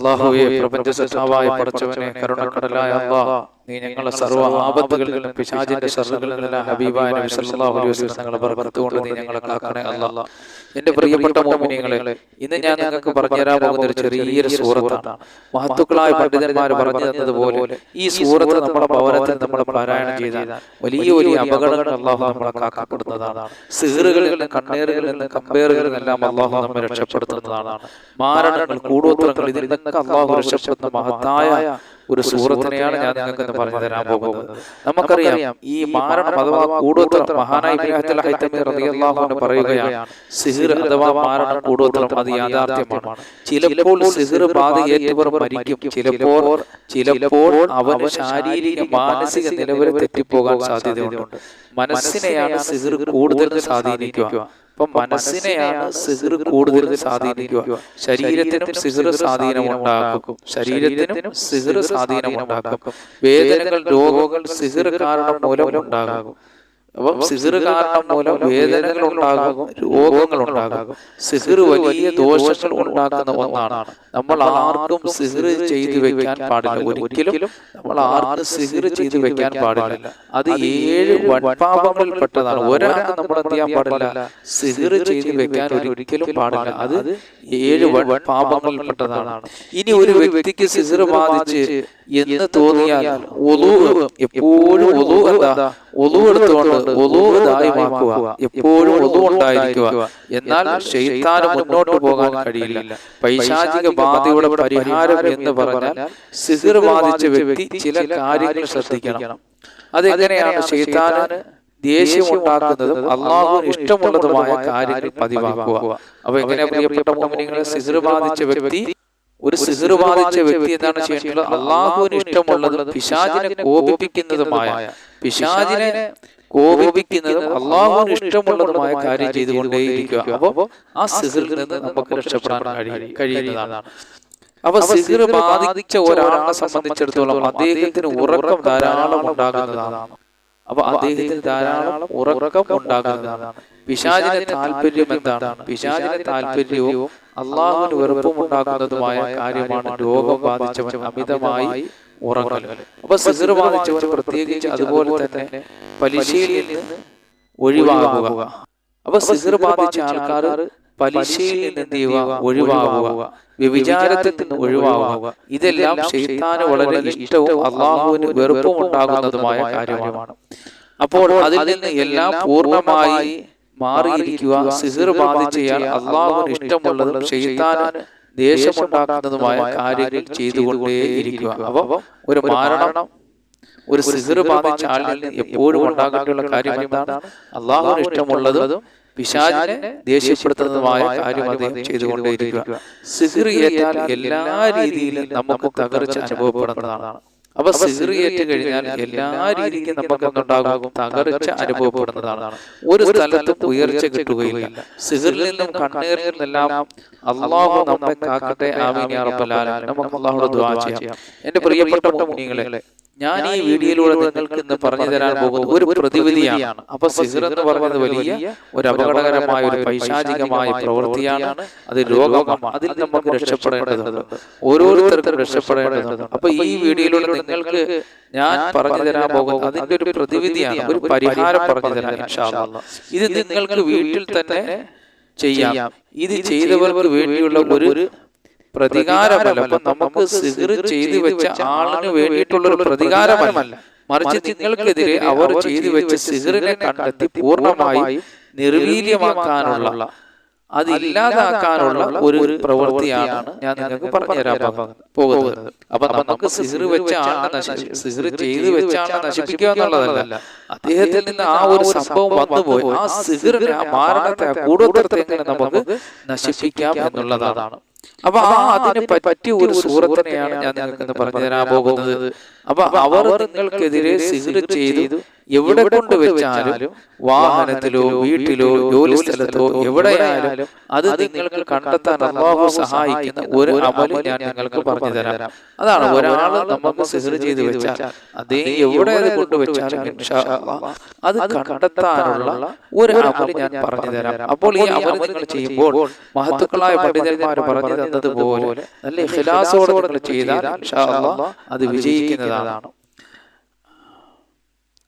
അല്ലാഹുവേ, പ്രപഞ്ച സൃഷ്ടാവായ പടച്ചവനെ, കരുണക്കടലായ അല്ലാഹ്, നീ ഞങ്ങളെ സർവ്വ ആപത്തുകളിൽ നിന്നും പിശാചിന്റെ ശർറുകളിൽ നിന്നും ഹബീബായ നബി സല്ലല്ലാഹു അലൈഹി വസല്ലം ഞങ്ങളെ ബർക്കത്ത് കൊണ്ട് നീ ഞങ്ങളെ കാക്കണേ അല്ലാഹ്. എന്റെ പ്രിയപ്പെട്ട മുഅ്മിനീങ്ങളെ, ഇന്ന് ഞാൻ നിങ്ങൾക്ക് പറഞ്ഞുതരാൻ പോകുന്ന ഒരു ചെറിയൊരു സൂറത്താണ്. മഹത്തുക്കളായ പണ്ഡിതന്മാർ പറഞ്ഞു തന്നതുപോലെ ഈ സൂറത്ത് നമ്മുടെ ഭവനത്തിൽ നമ്മൾ പാരായണം ചെയ്താൽ വലിയ വലിയ അപകടങ്ങൾ അല്ലാഹു നമ്മളെ കാക്കപ്പെടുന്നതാണ്. സിഹറുകളിൽ നിന്ന്, കണ്ണേറുകളിൽ നിന്ന്, കമ്പേറുകളിൽ നിന്നെല്ലാം അല്ലാഹു നമ്മെ രക്ഷപ്പെടുത്തുന്നതാണ്. മാരണങ്ങൾ, കൂടോത്രങ്ങൾ, ഇതിൽ നിന്നൊക്കെ അല്ലാഹു രക്ഷപ്പെടുന്ന മഹത്തായ ഒരു സൂറത്തിനെയാണ് ഞാൻ നിങ്ങൾക്ക് പറഞ്ഞു തരാൻ പോകുന്നത്. നമുക്കറിയാം, ഈ മാരണം അഥവാ കൂടോത്രം മഹാനായ ഇബ്രാഹിം ഹൈതമി റളിയല്ലാഹു അൻഹു പറയുകയാണ്, സിഹർ അഥവാ മാരണം, കൂടോത്രം അത് യാഥാർത്ഥ്യമാണ്. ചിലപ്പോൾ സിഹർ ബാധയേറ്റവർ മരിക്കും, ചിലപ്പോൾ അവന് ശാരീരിക മാനസിക നിലവരെ തെറ്റിപ്പോകാൻ സാധ്യതയുണ്ട്. മനസ്സിനെയാണ് സിഹർ കൂടുതൽ സ്വാധീനിക്കുക. അപ്പം മനസ്സിനെയാണ് സിഹർ കൂടുതൽ സ്വാധീനിക്കുക. ശരീരത്തിനും സിഹർ സ്വാധീനമുണ്ടാക്കും. വേദനകൾ, രോഗങ്ങൾ സിഹർ കാരണം മൂലം ഉണ്ടാകും. അപ്പം സിഹർ കാരണം മൂലം വേദനകൾ ഉണ്ടാകും, രോഗങ്ങൾ ഉണ്ടാകും. സിഹർ വലിയ ദോഷങ്ങൾ ഉണ്ടാക്കുന്ന ഒന്നാണ്. നമ്മൾ ആർക്കും സിഹർ ചെയ്തു വെക്കാൻ പാടില്ല. ഒരിക്കലും നമ്മൾ ആർക്കും സിഹർ ചെയ്തു വെക്കാൻ പാടില്ല. അത് 7 വൻപാപങ്ങളിൽ പെട്ടതാണ്. ഒരാൾക്ക് നമ്മൾ എന്ത് ചെയ്യാൻ പാടില്ല? സിഹർ ചെയ്തു വെക്കാൻ ഒരിക്കലും പാടില്ല. അത് 7 വൻപാപങ്ങളിൽ പെട്ടതാണ്. ഇനി ഒരു വ്യക്തിക്ക് സിഹർ ബാധിച്ച് എന്ന് തോന്നിയാൽ എപ്പോഴും ഒളു എടുത്തുകൊണ്ട് ഒളുതായിമാക്കുക, എപ്പോഴും ഒളു ഉണ്ടായിരിക്കുക. എന്നാൽ ശൈത്താന് മുന്നോട്ട് പോകാൻ കഴിയില്ല. പൈശാചിക ബാധയുടെ പരിഹാരം എന്ന് പറഞ്ഞാൽ സിഹർ ബാധിച്ച വ്യക്തി ചില കാര്യങ്ങൾ ശ്രദ്ധിക്കണം. അതെങ്ങനെയാണ്? ശൈത്താന് ദേഷ്യം ഉണ്ടാക്കുന്നതും അല്ലാഹുവിന് ഇഷ്ടമുള്ളതുമായ കാര്യങ്ങൾ പതിവാക്കുക. അപ്പൊ എങ്ങനെ പ്രിയപ്പെട്ട മുഅ്മിനീങ്ങളെ, സിഹർ ബാധിച്ച വ്യക്തി എന്താണ് ചെയ്യേണ്ടത്? അല്ലാഹുവിന് ഇഷ്ടമുള്ളതും പിശാചിനെ കോപിപ്പിക്കുന്നതും അല്ലാഹുവിന് ഇഷ്ടമുള്ളതുമായ കാര്യം ചെയ്തുകൊണ്ടേയിരിക്കുക. അപ്പൊ ആ സിഹറിൽ നിന്ന് നമുക്ക് രക്ഷപ്പെടാൻ കഴിയുന്നതാണ്. അപ്പൊ സിഹർ ബാധിച്ച ഒരാളെ സംബന്ധിച്ചിടത്തോളം അദ്ദേഹത്തിന് ഉറക്കം ധാരാളം ഉണ്ടാകുന്നതാണ്. അപ്പൊ അദ്ദേഹത്തിന് ധാരാളം ഉറക്കം ഉണ്ടാകുന്നതാണ്. പിശാചിന്റെ താല്പര്യം എന്താണ്? പിശാചിന്റെ താല്പര്യവും അള്ളാഹുവിന് വെറുപ്പും ഉണ്ടാക്കുന്നതുമായ കാര്യമാണ് രോഗം ബാധിച്ചവൻ അമിതമായി ഉറങ്ങൽ. അപ്പൊ സിഹർ ബാധിച്ചവൻ പ്രത്യേകിച്ച് അതുപോലെ തന്നെ പലിശയിൽ നിന്ന് ഒഴിവാകുക. അപ്പൊ സിഹർ ബാധിച്ച ആൾക്കാർ പലിശയിൽ നിന്ന് എന്ത് ചെയ്യുക? ഒഴിവാകുക. വ്യഭിചാരത്തിൽ നിന്ന് ഒഴിവാകുക. ഇതെല്ലാം ശൈത്താന് വളരെ ഇഷ്ടവും അള്ളാഹുവിന് വെറുപ്പും ഉണ്ടാകുന്നതുമായ കാര്യമാണ്. അപ്പോൾ അതിൽ നിന്ന് എല്ലാം പൂർണ്ണമായി മാറിയിരിക്കുക. സിഹർ ബാധിച്ചയാൾ അള്ളാഹുവിന് ഇഷ്ടമുള്ളതും ശൈത്താന് ദേഷ്യമുണ്ടാക്കുന്നതുമായ കാര്യങ്ങൾ ചെയ്തുകൊണ്ടേയിരിക്കുക. അപ്പൊ ഒരു മാരണം, ഒരു സിഹർ ബാധിച്ച ആളിൽ നിന്ന് എപ്പോഴും ഉണ്ടാകേണ്ടുള്ള കാര്യം എന്താണ്? അള്ളാഹുവിന് ഇഷ്ടമുള്ളതും പിശാചിനെ ദേഷ്യപ്പെടുത്തുന്നതുമായ കാര്യം അദ്ദേഹം ചെയ്തുകൊണ്ടേയിരിക്കുക. സിഹർ ഏറ്റാൽ എല്ലാ രീതിയിലും നമുക്ക് തകർച്ച അനുഭവപ്പെടുന്നതാണ്. അപ്പൊ സിഹർ ഏറ്റ് കഴിഞ്ഞാൽ എല്ലാ രീതിക്കും നമുക്ക് എന്തുണ്ടാകും? തകർച്ച അനുഭവപ്പെടുന്നതാണ്. ഒരു സ്ഥലത്തും ഉയർച്ച കിട്ടുകയില്ല. സിഹറിൽ നിന്നും കണ്ണീരിൽ നിന്നെല്ലാം അല്ലാഹു നമ്മെ കാക്കട്ടെ. ആമീൻ യാ റബ്ബൽ ആലമീൻ. നമുക്ക് അല്ലാഹുവോട് ദുആ ചെയ്യാം. എന്റെ പ്രിയപ്പെട്ട മുഅ്മിനീങ്ങളെ, ഞാൻ ഈ വീഡിയോയിലൂടെ നിങ്ങൾക്ക് ഇന്ന് പറഞ്ഞു തരാൻ പോകുന്നത് ഒരു പ്രതിവിധിയാണ്. അപ്പൊ സിഹർ എന്ന് പറയുന്നത് വലിയ ഒരു അപകടകരമായ ഒരു പൈശാചികമായ പ്രവൃത്തിയാണ്. അത് രോഗമാണ്. അതിൽ നമുക്ക് രക്ഷപ്പെടേണ്ടതുണ്ട്. ഓരോരുത്തർക്കും രക്ഷപ്പെടേണ്ടതുണ്ട്. അപ്പൊ ഈ വീഡിയോയിലൂടെ നിങ്ങൾക്ക് ഞാൻ പറഞ്ഞു തരാൻ പോകുന്നത് അതിന്റെ ഒരു പ്രതിവിധിയാണ്, ഒരു പരിഹാരം പറഞ്ഞു തരാൻ ഇൻഷാ അല്ലാഹ്. ഇത് നിങ്ങൾക്ക് വീട്ടിൽ തന്നെ ചെയ്യാം. ഇത് ചെയ്തവർക്ക് വേണ്ടിയുള്ള ഒരു പ്രതികാരമല്ല. അപ്പൊ നമുക്ക് സിഹർ ചെയ്തു വെച്ച ആളിന് വേണ്ടിയിട്ടുള്ള ഒരു പ്രതികാരമല്ല, മറിച്ച് നിങ്ങൾക്കെതിരെ അവർ ചെയ്തു വെച്ച സിഹറിനെ കണ്ടെത്തി പൂർണ്ണമായി നിർവീര്യമാക്കാനുള്ള, അതില്ലാതാക്കാനുള്ള ഒരു പ്രവൃത്തിയാണ് ഞാൻ നിങ്ങൾക്ക് പറഞ്ഞുതരാൻ പോകുന്നത്. അപ്പൊ നമുക്ക് സിഹർ വെച്ച ആളിനെ സിഹർ ചെയ്തു വെച്ച ആളിനെ നശിപ്പിക്കുക എന്നുള്ളതല്ല, അദ്ദേഹത്തിൽ നിന്ന് ആ ഒരു സംഭവം വന്നുപോയി ആ സിഹറിനെ, ആ മാരണത്തെ, ആ കൂടോത്രത്തെ എങ്ങനെ നമുക്ക് നശിപ്പിക്കാം എന്നുള്ളതാണ്. അപ്പൊ അതിന് പറ്റിയ ഒരു സൂറത്തിനെയാണ് ഞാൻ നിങ്ങൾക്ക് പറഞ്ഞു തരാൻ പോകുന്നത്. അപ്പൊ അവർ നിങ്ങൾക്കെതിരെ സിഹ്ർ ചെയ്തു എവിടെ കൊണ്ട് വെച്ചാലും, വാഹനത്തിലോ വീട്ടിലോ ജോലി സ്ഥലത്തോ എവിടെയായാലും അത് നിങ്ങൾക്ക് കണ്ടെത്താൻ അല്ലാഹു സഹായിക്കുന്ന ഒരു അമൽ ഞാൻ നിങ്ങൾക്ക് പറഞ്ഞു തരാം. അതാണ്, ഒരാൾ നമുക്ക് സിഹ്ർ ചെയ്ത് വെച്ചാൽ അതേ എവിടെ അത് കൊണ്ടുവച്ചാലും ഇൻഷാ അല്ലാഹ് അത് കണ്ടെത്താനുള്ള ഒരു അമൽ ഞാൻ പറഞ്ഞു തരാം. അപ്പോൾ ഈ അമൽ നിങ്ങൾ ചെയ്യുമ്പോൾ മഹത്തുക്കളായ പണ്ഡിതന്മാർ പറഞ്ഞു തന്നതുപോലെ നല്ല ഇഖ്ലാസോടെ നിങ്ങൾ ചെയ്താൽ ഇൻഷാ അല്ലാഹ് അത് വിജയിക്കുന്നതാണ്.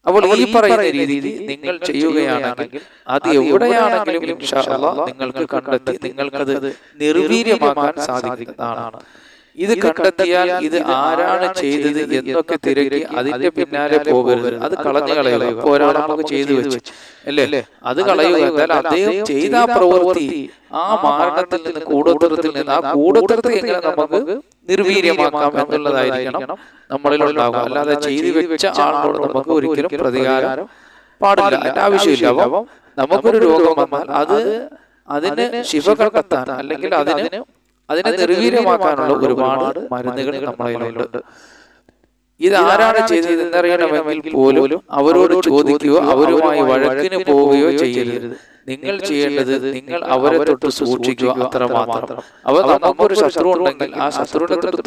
അപ്പോൾ ഈ പറയുന്ന രീതി നിങ്ങൾ ചെയ്യുകയാണെങ്കിൽ അത് എവിടെയാണെങ്കിലും ഇൻഷാ അല്ലാഹ് നിങ്ങൾക്ക് കണ്ടെത്തി നിങ്ങൾക്കത് നിർവീര്യമാക്കാൻ സാധിക്കുന്നതാണ്. ഇത് കണ്ടെത്തിയാൽ ഇത് ആരാണ് ചെയ്തത് എന്നൊക്കെ തിരക്കി അതിന്റെ പിന്നാലെ പോകരുത്, അത് കളഞ്ഞു കളയുക. ഇപ്പോൾ ഒരാൾ നമുക്ക് ചെയ്തു വെച്ചു അല്ലേ, അത് കളയുക. എന്നാൽ അദ്ദേഹം ചെയ്ത പ്രവൃത്തി ആ മാരണത്തിൽ നിന്ന് കൂടോത്തരത്തിൽ നിന്ന് ആ കൂടോത്തരത്തെ എങ്ങനെ നമുക്ക് നിർവീര്യമാക്കാം എന്നുള്ളതായിരിക്കണം നമ്മളിലുണ്ടാകുക. അല്ലാതെ ചെയ്തു വെച്ച ആളോട് നമുക്ക് ഒരിക്കലും പ്രതികാരം പാടില്ല, അതിന്റെ ആവശ്യമില്ല. അപ്പം നമുക്കൊരു രോഗം വന്നാൽ അതിന് ശിഫ കണ്ടെത്താൻ അല്ലെങ്കിൽ അതിനെ നിർവീര്യമാക്കാനുള്ള ഒരുപാട് മരുന്നുകൾ നമ്മളിലുണ്ട്. ഇത് ആരാണ് ചെയ്തത് എന്നറിയണമെങ്കിൽ പോലും അവരോട് ചോദിക്കുകയോ അവരുമായി വഴക്കിന് പോവുകയോ ചെയ്യരുത്. നിങ്ങൾ ചെയ്യേണ്ടത് നിങ്ങൾ അവരെ തൊട്ട് സൂക്ഷിക്കുക, അത്രമാത്രം. നമുക്കൊരു ശത്രു ഉണ്ടെങ്കിൽ ആ ശത്രുവിനെ തൊട്ട്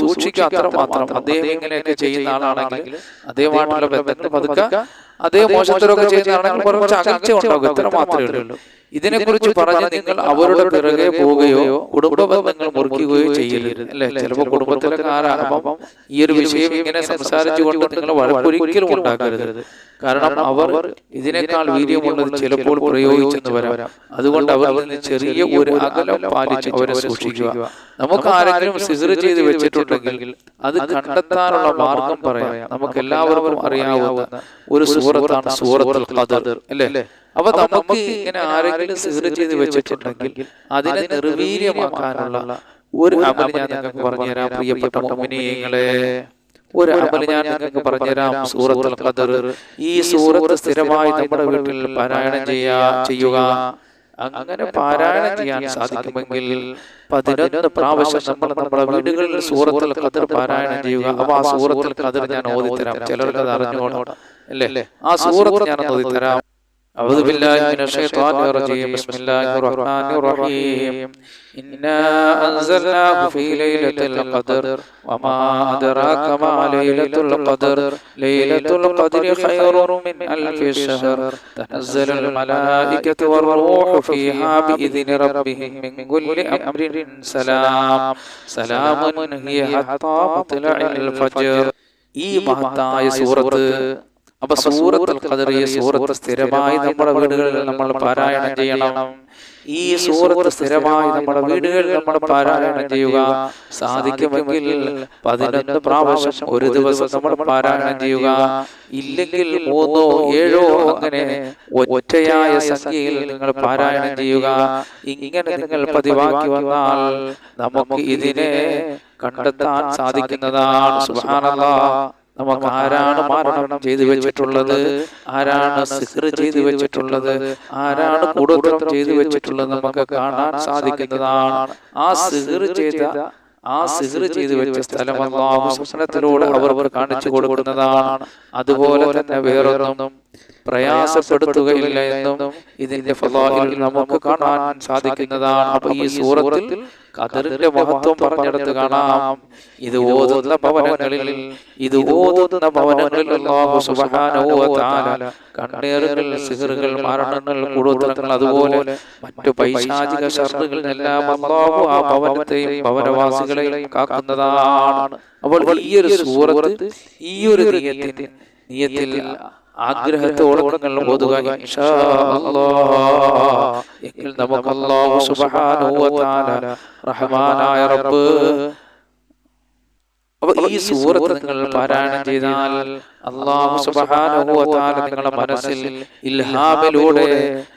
സൂക്ഷിക്കുക, അത്രമാത്രം. അദ്ദേഹം ഇങ്ങനെയൊക്കെ ചെയ്യുന്ന ആളാണെങ്കിൽ അദ്ദേഹമായിട്ടുള്ള ബന്ധങ്ങൾ പതുക്കെ, അതേ മോശത്തിലൊക്കെ ചെയ്യുന്നതാണെങ്കിൽ കുറച്ച് അകൽച്ച ഉണ്ടാകും, ഇത്ര മാത്രമേ ഉള്ളൂ. ഇതിനെക്കുറിച്ച് പറഞ്ഞ് നിങ്ങൾ അവരുടെ പിറകെ പോവുകയോ കുടുംബ ബന്ധങ്ങൾ മുറിക്കുകയോ ചെയ്യരുത് അല്ലെ. ചിലപ്പോൾ കുടുംബത്തിലെ കാരാകുമ്പം ഈ ഒരു വിഷയം ഇങ്ങനെ സംസാരിച്ചുകൊണ്ട് നിങ്ങൾ വഴക്കൊരിക്കലും ഉണ്ടാക്കരുത്. കാരണം അവർ ഇതിനേക്കാൾ വീര്യമുള്ളത് ചിലപ്പോൾ പ്രയോഗിച്ചെന്ന് വരാം. അതുകൊണ്ട് അവരിൽ നിന്ന് ചെറിയ ഒരു അകലം പാലിച്ച് അവരെ സൂക്ഷിക്കുക. നമുക്ക് ആരെങ്കിലും സിഹ്ർ ചെയ്ത് വെച്ചിട്ടുണ്ടെങ്കിൽ അത് കണ്ടെത്താനുള്ള മാർഗം പറയാം. നമുക്ക് എല്ലാവർക്കും അറിയാവുന്ന ഒരു സൂറത്താണ് സൂറത്തുൽ ഖദർ അല്ലേ. അപ്പൊ നമുക്ക് ഇങ്ങനെ ആരെങ്കിലും സിഹ്ർ ചെയ്ത് വെച്ചിട്ടുണ്ടെങ്കിൽ അതിനെ നിർവീര്യമാക്കാനുള്ള ഒരു അമൽ ഞാൻ നിങ്ങൾക്ക് പറഞ്ഞുതരാം. പ്രിയപ്പെട്ട മുഅ്മിനീങ്ങളെ, ഒരു അമൽ ഞാൻ നിങ്ങൾക്ക് പറഞ്ഞുതരാം. സൂറത്തുൽ ഖദർ. ഈ സൂറത്ത് സ്ഥിരമായി നമ്മുടെ വീട്ടിൽ പാരായണം ചെയ്യുക. അങ്ങനെ പാരായണം ചെയ്യാൻ സാധിക്കുമെങ്കിൽ 11 പ്രാവശ്യം നമ്മുടെ വീടുകളിൽ സൂറത്തുൽ ഖദർ പാരായണം ചെയ്യുക. അപ്പൊ ആ സൂറത്തുൽ ഖദർ ഞാൻ ഓതിത്തരാം. ചിലർക്ക് അത് അറിഞ്ഞുകൊള്ളണം അല്ലേ. ആ സൂറത്ത് ഞാൻ ഓതിത്തരാം. أعوذ بالله من الشيطان الرجيم. بسم الله الرحمن الرحيم. إنا أنزلناه في ليلة القدر وما أدراك ما ليلة القدر. ليلة القدر خير من ألف شهر. تنزل الملائكة والروح فيها بإذن ربهم من كل أمر سلام. سلام هي حتى مطلع الفجر. ഈ മഹത്തായ സൂറത്ത്, അപ്പൊ സൂറത്തുൽ ഖദർ, ഈ സൂറത്ത് സ്ഥിരമായി നമ്മുടെ വീടുകളിൽ നമ്മൾ പാരായണം ചെയ്യണം. ഈ സൂറത്ത് സ്ഥിരമായി നമ്മുടെ വീടുകളിൽ നമ്മൾ പാരായണം ചെയ്യുക. സാധിക്കുമെങ്കിൽ 11 പ്രാവശ്യം ഒരു ദിവസം നമ്മൾ പാരായണം ചെയ്യുക. ഇല്ലെങ്കിൽ 3 7 അങ്ങനെ ഒറ്റയായ സംഖ്യയിൽ നിങ്ങൾ പാരായണം ചെയ്യുക. ഇങ്ങനെ നിങ്ങൾ പതിവാക്കി വന്നാൽ നമുക്ക് ഇതിനെ കണ്ടെത്താൻ സാധിക്കുന്നതാണ്. സുബ്ഹാനല്ലാഹ്. നമുക്ക് ആരാണ് മരണം ചെയ്തു വെച്ചിട്ടുള്ളത്, ആരാണ് സിഹ്ർ ചെയ്തു വെച്ചിട്ടുള്ളത്, ആരാണ് കൂടോത്രം ചെയ്തു വെച്ചിട്ടുള്ളത് നമുക്ക് കാണാൻ സാധിക്കുന്നതാണ്. ആ സിഹ്ർ ചെയ്തു വെച്ച സ്ഥലം അല്ലാഹു സ്വപ്നത്തിലൂടെ അവർ കാണിച്ചു കൊടുക്കുന്നതാണ്. അതുപോലെ തന്നെ വേറൊന്നും പ്രയാസപ്പെടുത്തുകയില്ല എന്നും ഇതിന്റെ ഫളാഇൽ നമുക്ക് കാണാൻ സാധിക്കുന്നതാണ്. അപ്പൊ ഈ സൂറത്തിൽ ഖദറിന്റെ മഹത്വം പറഞ്ഞെടുത്ത് കാണാം. ഇത് ഓതുന്ന ഭവനങ്ങളിൽ അല്ലാഹു സുബ്ഹാനഹു വ തആല കണ്ണേറുകൾ, സിഹ്റുകൾ, മരണങ്ങൾ, കൂടോത്രങ്ങൾ, അതുപോലെ മറ്റു പൈശാചിക ശർറുകളെല്ലാം അല്ലാഹു ആ ഭവനത്തെയും ഭവനവാസികളെയും കാക്കുന്നതാണ്. അപ്പോൾ ഈ ഒരു സൂറത്ത് ഈ ഒരു നിയത്തിൽ ആഗ്രഹത്തോടെ നിങ്ങൾ ഓതുക ഇൻഷാ അല്ലാഹ്. എങ്കിൽ നമുക്ക് അല്ലാഹു സുബ്ഹാനഹു വ തആല റഹ്മാനായ റബ്ബ്, അപ്പൊ ഈ സൂറത്ത് നിങ്ങൾ പാരായണം ചെയ്താൽ അല്ലാഹു സുബ്ഹാനഹു വ തആല നിങ്ങളുടെ മനസ്സിൽ ഇൽഹാമിലൂടെ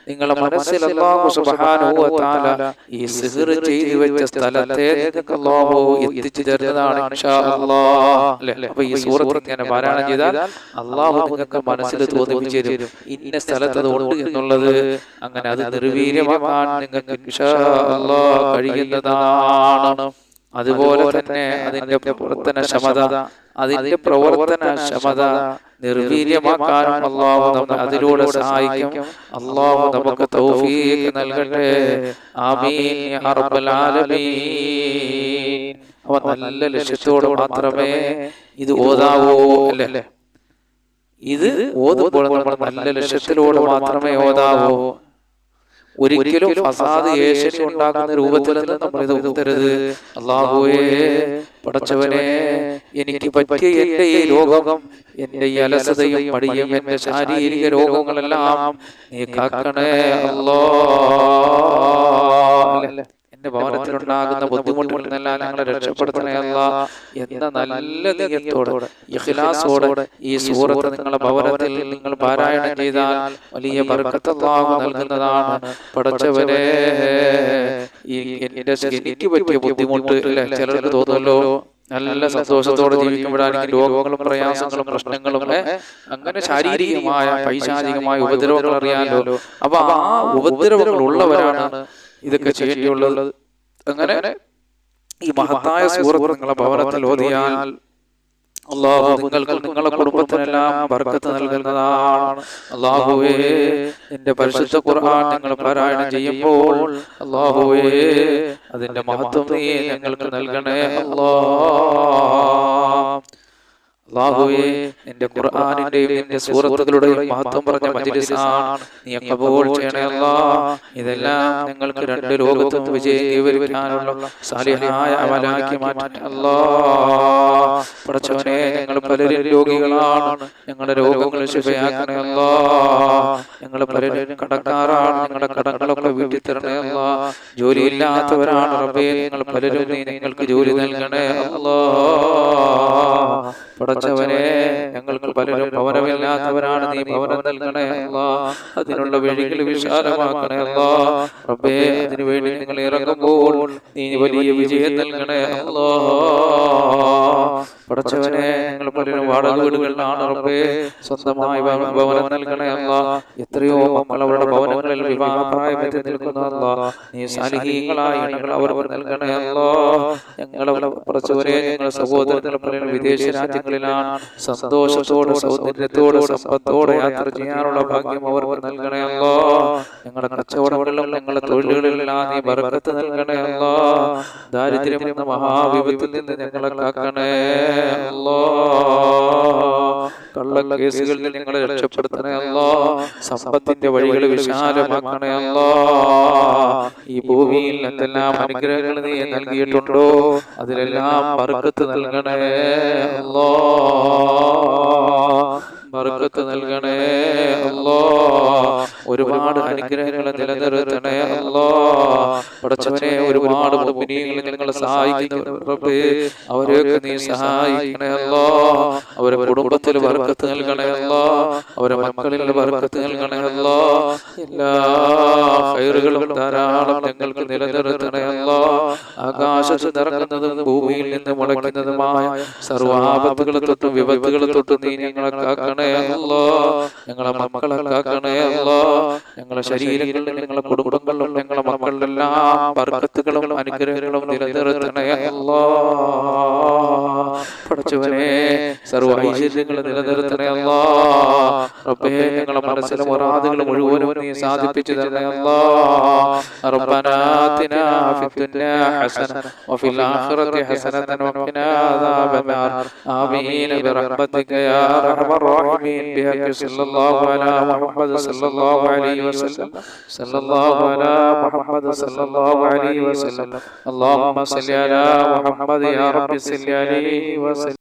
നിങ്ങളുടെ മനസ്സിൽ അല്ലാഹു സുബ്ഹാനഹു വ തആല ഈ സിഹ്ർ ചെയ്തു വെച്ച സ്ഥലത്തെ നിങ്ങൾക്ക് അല്ലാഹു എത്തിച്ചു തരുന്നതാണ് ഇൻഷാ അല്ലാഹ് അല്ലേ. അപ്പൊ ഈ സൂറത്ത് ഇങ്ങനെ പാരായണം ചെയ്താൽ അല്ലാഹു നിങ്ങൾക്ക് മനസ്സിൽ തോന്നിപ്പിച്ചു തരും ഇന്ന സ്ഥലത്ത് അത് ഉണ്ട് എന്നുള്ളത്. അങ്ങനെ അത് നിർവീര്യമാക്കാൻ നിങ്ങൾക്ക് ഇൻഷാ അല്ലാഹ് കഴിയുന്നതാണ്. അതുപോലെ തന്നെ അതിന്റെ പ്രവർത്തനക്ഷമത നിർവീര്യമാക്കാനും അല്ലാഹു നമ്മെ അതിലൂടെ സഹായിക്കും. അല്ലാഹു നമുക്ക് തൗഫീഖ് നൽകട്ടെ. ആമീൻ യാ റബ്ബൽ ആലമീൻ. നല്ല ലക്ഷ്യത്തോടെ മാത്രമേ ഇത് ഓതാവൂ അല്ലേ? ഇത് ഓതുമ്പോൾ നമ്മൾ നല്ല ലക്ഷ്യത്തിലൂടെ മാത്രമേ ഓതാവൂ. ഒരിക്കലും ഫസാദ് ഏഷണി ഉണ്ടാക്കുന്ന രൂപത്തിൽ നമ്മൾ ഇത് ഓതരുത്. അല്ലാഹുവേ, പടച്ചവനെ, എനിക്ക് പറ്റിയ എന്റെ ഈ രോഗം, എന്റെ ഈ അലസതയും മടിയും എന്റെ ശാരീരിക രോഗങ്ങളെല്ലാം നീ കാക്കണേ അല്ലാഹ്. എന്റെ ഭവനത്തിലുണ്ടാകുന്ന ബുദ്ധിമുട്ടുകളിൽ നിന്നെല്ലാം ഞങ്ങളെ രക്ഷപ്പെടുത്തണേ അല്ലാഹ് എന്ന നല്ല നിയത്തോടെ ഇഖ്ലാസോടെ ഈ സൂറത്ത് നിങ്ങളുടെ ഭവനത്തിൽ നിങ്ങൾ പാരായണം ചെയ്താൽ വലിയ ബർക്കത്ത് അല്ലാഹു നൽകുന്നതാണ്. പടച്ചവനെ, എനിക്ക് പറ്റിയ ബുദ്ധിമുട്ട് ചിലർക്ക് തോന്നുമല്ലോ, നല്ല സന്തോഷത്തോടെ ജീവിക്കുമ്പോഴാണെങ്കിൽ രോഗങ്ങളും പ്രയാസങ്ങളും പ്രശ്നങ്ങളും അങ്ങനെ ശാരീരികമായ പൈശാചികമായ ഉപദ്രവങ്ങൾ അറിയാമല്ലോ. അപ്പൊ ആ ഉപദ്രവങ്ങൾ ഉള്ളവരാണ് ഇതൊക്കെ ചെയ്യേണ്ടിയുള്ളത്. അങ്ങനെ ഈ മഹത്തായ സൂറത്ത് നിങ്ങളുടെ ഭവനത്തിൽ ഓതിയാൽ അല്ലാഹു നിങ്ങൾക്ക് നിങ്ങളുടെ കുടുംബത്തിനെല്ലാം ബർക്കത്ത് നൽകുന്നതാണ്. അല്ലാഹുവേ, നിന്റെ പരിശുദ്ധ ഖുർആൻ നിങ്ങൾ പാരായണം ചെയ്യുമ്പോൾ അല്ലാഹുവേ, അതിന്റെ മഹത്വം നീ ഞങ്ങൾക്ക് നൽകണേ അല്ലാഹുവേ. നിന്റെ ഖുർആനിന്റെയും നിന്റെ സൂറത്തുകളുടെയും മഹത്വം പറഞ്ഞ മജ്‌ലിസാണ്, നീ ഖബൂൽ ചെയ്യണേ അല്ലാഹ്. ഇതെല്ലാം ഞങ്ങൾക്ക് രണ്ട് ലോകത്തും വിജയം കൈവരിക്കാനുള്ള സാലിഹായ അമലാക്കി മാറ്റണേ അല്ലാഹ്. പടച്ചവനെ, ഞങ്ങൾ പലരും രോഗികളാണ്, ഞങ്ങളുടെ രോഗങ്ങൾ ശിഫയാക്കണേ അല്ലാഹ്. ഞങ്ങൾ പലരും കടക്കാരാണ്, ഞങ്ങളുടെ കടങ്ങളൊക്കെ വീട്ടി തരണേ അല്ലാഹ്. ജോലിയില്ലാത്തവരാണ് റബ്ബേ, ഞങ്ങൾ പലരും നീ ഞങ്ങൾക്ക് ജോലി നൽകണേ അല്ലാഹ്. പടച്ചവനെ, ഞങ്ങൾക്ക് പലരും ഭവനമില്ലാത്തവരാണ്, നീ ഭവനം നൽകണേ അല്ലാഹ്. അതിനുള്ള വഴികൾ വിശാലമാക്കണേ അല്ലാഹ്. റബ്ബേ, അതിനു വേണ്ടി നിങ്ങൾ ഇറങ്ങുമ്പോൾ നീ വലിയ വിജയം നൽകണേ അല്ലാഹ്. പടച്ചവനെ, ഞങ്ങൾ പലരും വാടക വീടുകളിലാണ് റബ്ബേ, സ്വന്തമായി ഭവനം നൽകണേ അല്ലാഹ്. എത്രയോ മക്കൾ അവരുടെ ഭവനങ്ങളിൽ വിവാഹപ്രായമെത്തി നിൽക്കുന്നു അല്ലാഹ്. നീ സാലിഹീങ്ങളായ ഇണകൾ അവർക്ക് നൽകണേ അല്ലാഹ്. ഞങ്ങളെ പടച്ചവനെ, ഞങ്ങളുടെ സഹോദരങ്ങൾ പലരും വിദേശ രാജ്യങ്ങളിലാണ്, സന്തോഷത്തോടെ സൗന്ദര്യത്തോടെ സമ്പത്തോടെ യാത്ര ചെയ്യാനുള്ള ഭാഗ്യം അവർക്ക് നൽകണേ അല്ലാഹ്. ഞങ്ങളുടെ കച്ചവടങ്ങളിലും ഞങ്ങളുടെ തൊഴിലുകളിലെല്ലാം നീ ബർക്കത്ത് നൽകണേ അല്ലാഹ്. ദാരിദ്ര്യം എന്ന മഹാവിപത്തിൽ നിന്ന് ഞങ്ങളെ കാക്കണേ അല്ലാഹ്. കള്ളക്കേസുകളിൽ ഞങ്ങളെ രക്ഷപ്പെടുത്തണേ അല്ലാഹ്. സമ്പത്തിന്റെ വഴികൾ വിശാലമാക്കണേ അല്ലാഹ്. ഈ ഭൂമിയിൽ എന്തെല്ലാം അനുഗ്രഹങ്ങൾ നീ നൽകിയിട്ടുണ്ടോ അതിലെല്ലാം ബർക്കത്ത് നൽകണേ അല്ലാഹ്. ബർക്കത്ത് നൽകണേ അല്ലാഹ്. ഒരുപാട് അനുഗ്രഹങ്ങൾ നിലനിർത്തണേ അല്ലാഹ്. പടച്ചവനെ, ഒരുപാട് മുഅ്മിനീങ്ങൾ ഞങ്ങളെ സഹായിക്കുന്നു റബ്ബേ, അവരെയൊക്കെ നീ സഹായിക്കണേ അല്ലാഹ്. അവരെ കുടുംബത്തിൽ ബർക്കത്ത് നൽകണേ അല്ലാഹ്. അവരെ മക്കളിൽ ബർക്കത്ത് നൽകണേ അല്ലാഹ്. എല്ലാ ഖൈറുകളും ധാരാളം ഞങ്ങൾക്ക് നിലനിർത്തണേ അല്ലാഹ്. ആകാശത്ത് നിറങ്ങുന്നതും ഭൂമിയിൽ നിന്ന് മുളയ്ക്കുന്നതുമായ സർവ്വാപത്തുകളെ തൊട്ടും വിപത്തുകളെ തൊട്ടും നീ ഞങ്ങളെ കാക്കണേ അല്ലാഹ്. ഞങ്ങളെ മക്കളെ കാക്കണേ അല്ലാഹ്. ഞങ്ങളുടെ ശരീരങ്ങളിലും ഞങ്ങളുടെ കുടുംബങ്ങളിലും ഞങ്ങളുടെ മക്കളിലെല്ലാം ബർക്കത്തുകളും അനുഗ്രഹങ്ങളും നിലനിർത്തണേ അല്ലാഹ്. പടച്ചവനെ, സർവ്വ ഐശ്വര്യങ്ങളും നിലനിർത്തണേ അല്ലാഹ്. റബ്ബേ, ഞങ്ങളുടെ മനസ്സിലെ മുറാദുകൾ മുഴുവനും നീ സാധിപ്പിച്ചു തരണേ അല്ലാഹ്. റബ്ബനാ ആതിനാ ഫിദ്ദുനിയാ ഹസന വഫിൽ ആഖിറതി ഹസനതൻ വഖിനാ അദാബന്നാർ. ആമീൻ ബിറഹ്മതിക യാ അർഹമർ റഹീമീൻ. ബിഹഖി സല്ലല്ലാഹു അലാ മുഹമ്മദ് സല്ലല്ലാഹു അലൈഹി വസല്ലം. സല്ലല്ലാഹു അലാ മുഹമ്മദ് സല്ലല്ലാഹു അലൈഹി വസല്ലം. അല്ലാഹുമ്മ സല്ലി അലാ മുഹമ്മദ് യാ റബ്ബി സല്ലി അലൈഹി വസല്ലം.